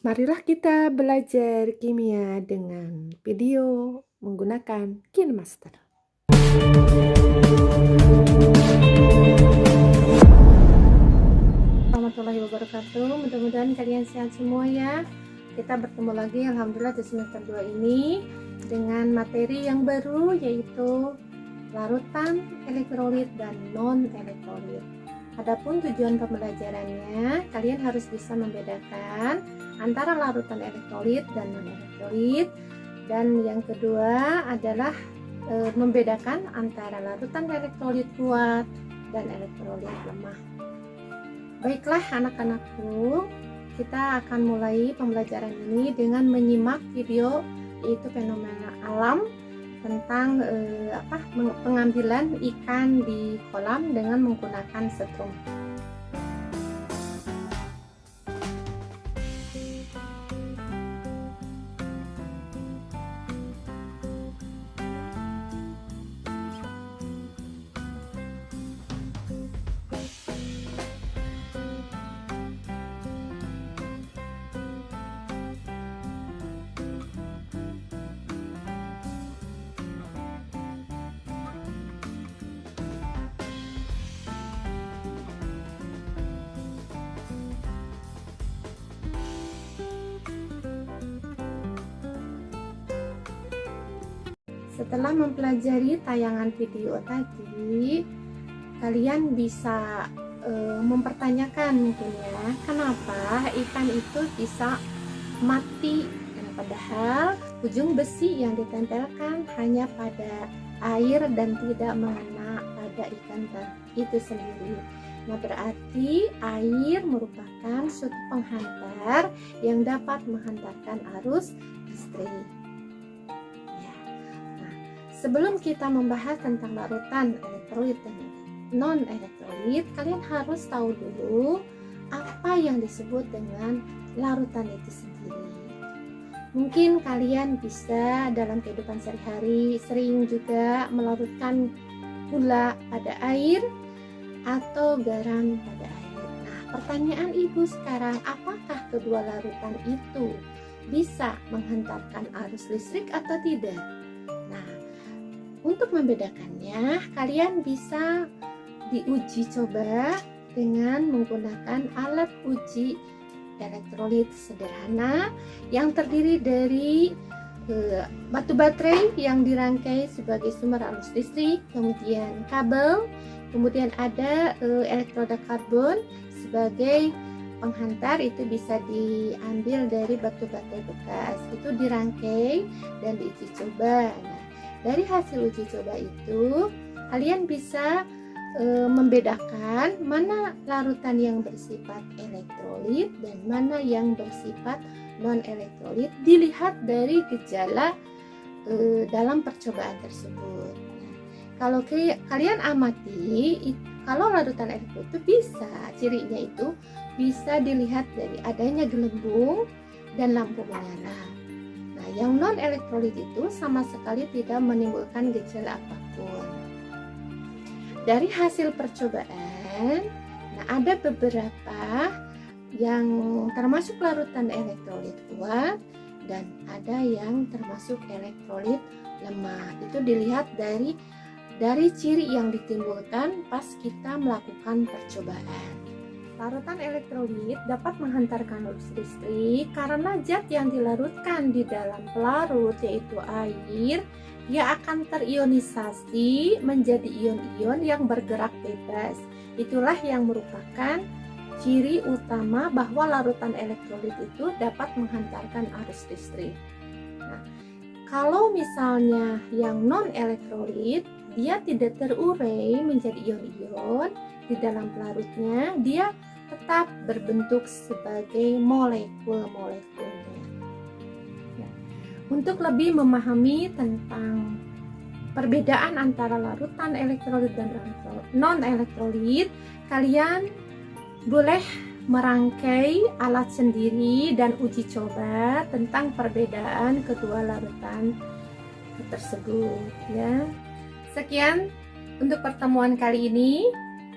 Marilah kita belajar kimia dengan video menggunakan KineMaster. Warahmatullahi wabarakatuh. Mudah-mudahan kalian sehat semua ya. Kita bertemu lagi alhamdulillah di semester 2 ini dengan materi yang baru, yaitu larutan elektrolit dan non elektrolit. Adapun tujuan pembelajarannya, kalian harus bisa membedakan antara larutan elektrolit dan non-elektrolit. Dan yang kedua adalah membedakan antara larutan elektrolit kuat dan elektrolit lemah. Baiklah anak-anakku, kita akan mulai pembelajaran ini dengan menyimak video, yaitu fenomena alam tentang pengambilan ikan di kolam dengan menggunakan setrum. Setelah mempelajari tayangan video tadi, kalian bisa mempertanyakan mungkin ya, kenapa ikan itu bisa mati, dan padahal ujung besi yang ditempelkan hanya pada air dan tidak mengena pada ikan itu sendiri. Nah, berarti air merupakan suatu penghantar yang dapat menghantarkan arus listrik. Sebelum kita membahas tentang larutan elektrolit dan non-elektrolit, kalian harus tahu dulu apa yang disebut dengan larutan itu sendiri. Mungkin kalian bisa dalam kehidupan sehari-hari sering juga melarutkan gula pada air atau garam pada air. Nah, pertanyaan ibu sekarang, apakah kedua larutan itu bisa menghantarkan arus listrik atau tidak? Untuk membedakannya, kalian bisa diuji coba dengan menggunakan alat uji elektrolit sederhana yang terdiri dari batu baterai yang dirangkai sebagai sumber arus listrik, kemudian kabel, kemudian ada elektroda karbon sebagai penghantar. Itu bisa diambil dari batu baterai bekas, itu dirangkai dan diuji coba. Dari hasil uji coba itu, kalian bisa membedakan mana larutan yang bersifat elektrolit dan mana yang bersifat non-elektrolit dilihat dari gejala dalam percobaan tersebut. Nah, kalau kalian amati, kalau larutan elektrolit itu bisa, cirinya itu bisa dilihat dari adanya gelembung dan lampu menyala. Yang non-elektrolit itu sama sekali tidak menimbulkan gejala apapun. Dari hasil percobaan, ada beberapa yang termasuk larutan elektrolit kuat dan ada yang termasuk elektrolit lemah. Itu dilihat dari ciri yang ditimbulkan pas kita melakukan percobaan. Larutan elektrolit dapat menghantarkan arus listrik karena zat yang dilarutkan di dalam pelarut, yaitu air, dia akan terionisasi menjadi ion-ion yang bergerak bebas. Itulah yang merupakan ciri utama bahwa larutan elektrolit itu dapat menghantarkan arus listrik. Nah, kalau misalnya yang non-elektrolit, dia tidak terurai menjadi ion-ion di dalam pelarutnya, dia tetap berbentuk sebagai molekul-molekulnya. Untuk lebih memahami tentang perbedaan antara larutan elektrolit dan non-elektrolit, kalian boleh merangkai alat sendiri dan uji coba tentang perbedaan kedua larutan tersebut ya. Sekian untuk pertemuan kali ini.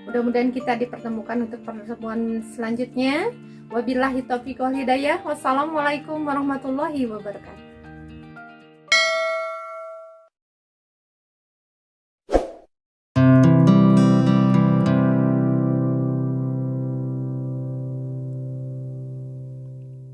Mudah-mudahan kita dipertemukan untuk pertemuan selanjutnya. Wabillahi taufiq wal hidayah. Wassalamualaikum warahmatullahi wabarakatuh.